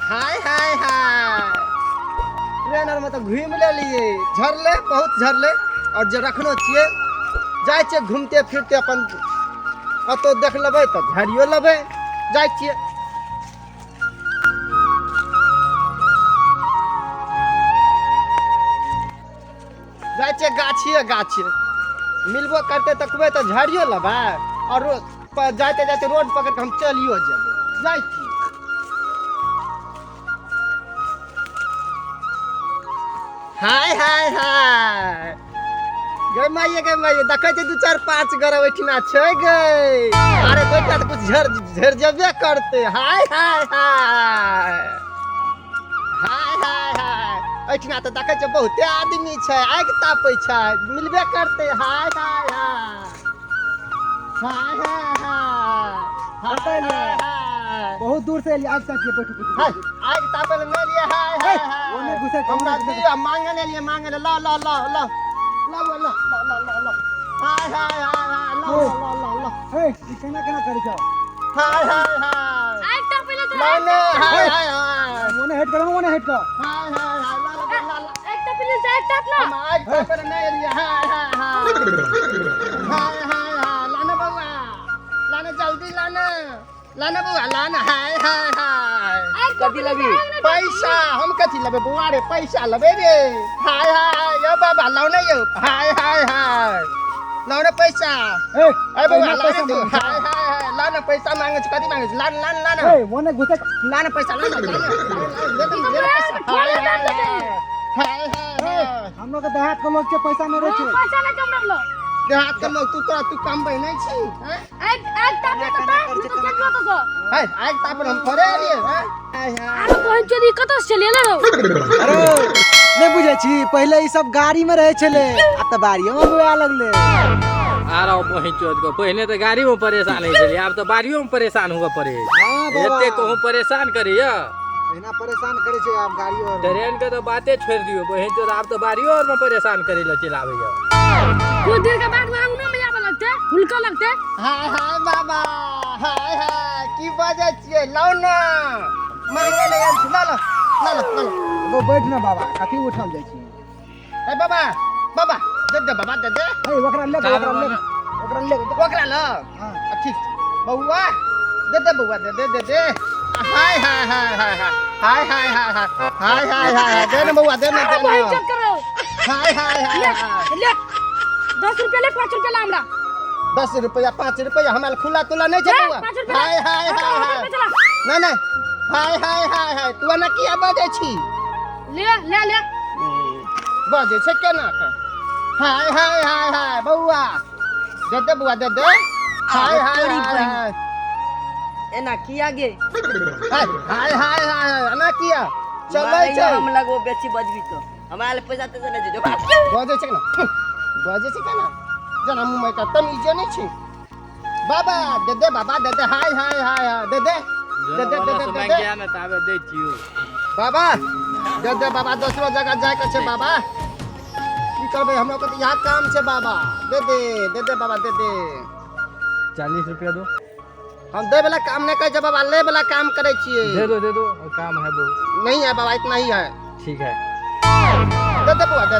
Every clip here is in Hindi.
हाय हाय हाय ट्रेनर में तो घूम ले लिए झरले बहुत झरले और जो रखनो छिए जाय छिए घूमते फिरते अपन अतो देख लेबै तो झरियो लेबै जाय छिए जाय छिए गाछिए मिलबो करते तकबे तो झरियो लेबै और जाते जाते रोड पकड़ के हम चलियो जेबै जाय छिए हाय हाय हाय गे माये देखै छै 2-4-5 गरा ओठिना छै गे अरे बैठा त कुछ झर जबे करते हाय हाय हाय हाय हाय हाय ओठिना त देखै छै बहुते आदमी छै आगि तापै छै मिलबे करते हाय हाय हाय हाय हाय हाय बहुत दूर से एलिए आज तक के बैठू आगि तापे ले लिए हाय हाय ओने घुसे हमरा दिया मांगे ले लिए मांगे ला हाय हाय हाय ला ए ई केना करै छौ हाय हाय हाय आइ तक पहिले तो लाने हाय हाय हाय ओने हेड कर हाय हाय हाय ला एक तो पहिले जाए तक ना हम आग तापे नहीं लिए हाय हाय हाय हाय हाय हाय लाने बउआ लाने जल्दी लाने बउआ लाने हाय हाय हाय कथी लगी पैसा हम कथी लेबे बउआ रे पैसा लेबे रे हाय हाय यो बाबा लाउने यो हाय हाय हाय लाउने पैसा ए बउआ लाने तू हाय हाय हाय लाने पैसा मांगे छ कथी मांगे छ लान ए ओने घुसे लाने पैसा लाने दे पैसा हाय हाय हाय हम लोग के देहात के लोग के पैसा नहीं रहे पैसा नहीं कम रखलो देहात के लोग तू काम बई नहीं छी हैं एक ताप तो चलो तो है आग तापर हम थोड़े रे हैं हाय हाय अरे कोन चोरी कत से ले लो अरे नहीं बुझे छी पहले ई सब गाड़ी में रहे छले आ त बारियो में बुआ लगले आरो पहुंचोत को पहले तो गाड़ी में परेशान है चली अब तो बारियों में परेशान होगा पड़े हां बाबा एते को परेशान करिया एना परेशान करे छै आप गाड़ी और ट्रेन के तो बातें छोड़ दियो पहुंचो अब तो बारियों और में परेशान करे ल चलावे कुछ देर के बाद वहां में आवे लगते हुलका लगते हाय हाय बाबा हाय हाय की बाजे छिए लाओ ना मांगे ले ला वो बैठ ना बाबा कथी उठल जाय छी ए बाबा दे बाबा दे ए ओकरा ले ओकरा ल हां ठीक बउआ दे बउआ दे हाय हाय हाय हाय हाय हाय हाय हाय हाय हाय दे ना बउआ दे ना कोई चेक करो हाय हाय हाय ले 10 रुपया ले 5 रुपया ला हमरा 10 रुपया 5 रुपया हमरा खुला तुला नहीं छै बउआ हाय हाय हाय नहीं हाय हाय हाय हाय तू ना किया बाजे छी ले बाजे छै केना के हाय हाय हाय हाय बउआ दे बउआ दे हाय हाय हाय एना किया गे हाय हाय हाय हाय ना किया चलै छै हम लगो बेची बजबी तो हमरा ले पैसा ते नहीं दे बाजे छै ना बाजे छै केना जना मुंह में का तमीज नहीं छै बाबा दे बाबा दे हाय हाय हाय दे समय गया ना ताबे दे छियो बाबा दे बाबा दूसरो जगह जाय के छै बाबा की करबे हम लोग के यहाँ काम छै बाबा दे बाबा दे 40 रुपया दो हम दे वाला काम नहीं करे छै बाबा ले वाला काम करे छिए दे दो काम है बहुत नहीं है बाबा इतना ही है ठीक है दे बुआ दे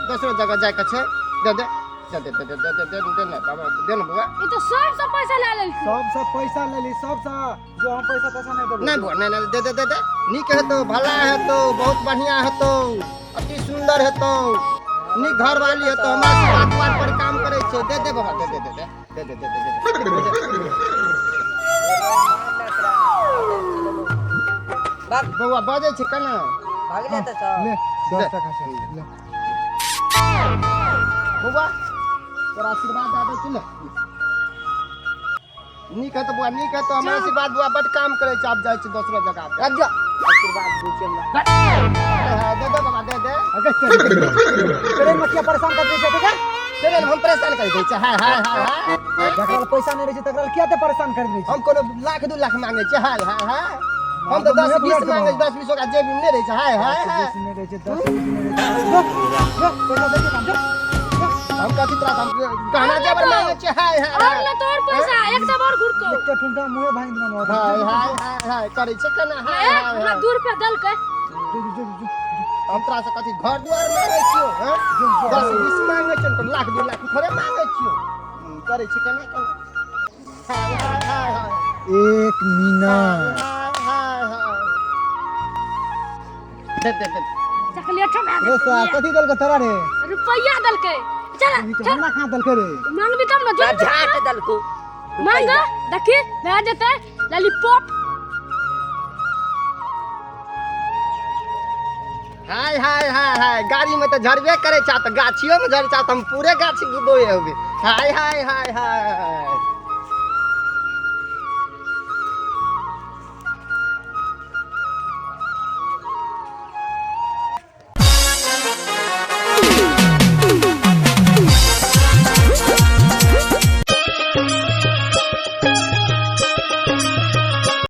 दूसरो जगह जाय के छै दे ना बाबा दे ना बुआ ये तो सब पैसा ले लेल सब पैसा ले ली सब जो हम पैसा नहीं देबो नहीं बुआ नहीं दे नीक हेतो भला हेतो बहुत बढ़िया हेतो अति सुंदर हेतो नी घर वाली हेतो हमरा से बात पर काम करे छै दे बाबा दे बउआ बाजे छै केना भाग ले त सब ले 10 टका से ले बउआ तोरा आशीर्वाद दे छी ले नीक है तो बुआ नीक है तो हमरा आशीर्वाद बुआ बड काम करे छै आप जाय छी दूसरा जगह पे जा आशीर्वाद पूछे दे बाबा दे तेरे मतिया परेशान कर दे छै ठीक है तेरे हम परेशान कर दै छै हाय हाय हाय जकरा पैसा नहीं रहे छै तकरा किया ते परेशान कर दे छै हम कोनो लाख 2 लाख मांगे छै हाय हाय हाय हम तो 10 20 मांगे 10 20 का जेब में नहीं रहे छै हाय हाय हाय नहीं रहे छै 10 नहीं रहे छै पैसा दे के काम हम कथी तोरा हम गहना जेवर मांगे छी हाय और हाय ना तोर पैसा एकदम और घुरतो एक ठुंडा मुंहे भांग देना हाय हाय हाय हाय करे छै केना हाय हाय हमरा हाय 2 रुपया दल के हम तोरा से कथी घर दुआर मांगे छियो हैं 10 20 मांगे छियो तो लाख 2 लाख थोड़े मांगे छियो करे छै केना केना हाय हाय हाय हाय 1 मिनट हाय हाय दे चॉकलेट में रे सा कथी दल के तोरा रे रुपया दल के चल चल हमरा कहां दल के रे मांगबी तब ना जा जो झाट दल को मांग देखी दे देते लॉलीपॉप हाय हाय हाय हाय गाड़ी में तो झरबे करे चा तो गाछियों में झर चा तो हम पूरे गाछी बोए होबे हाय हाय हाय हाय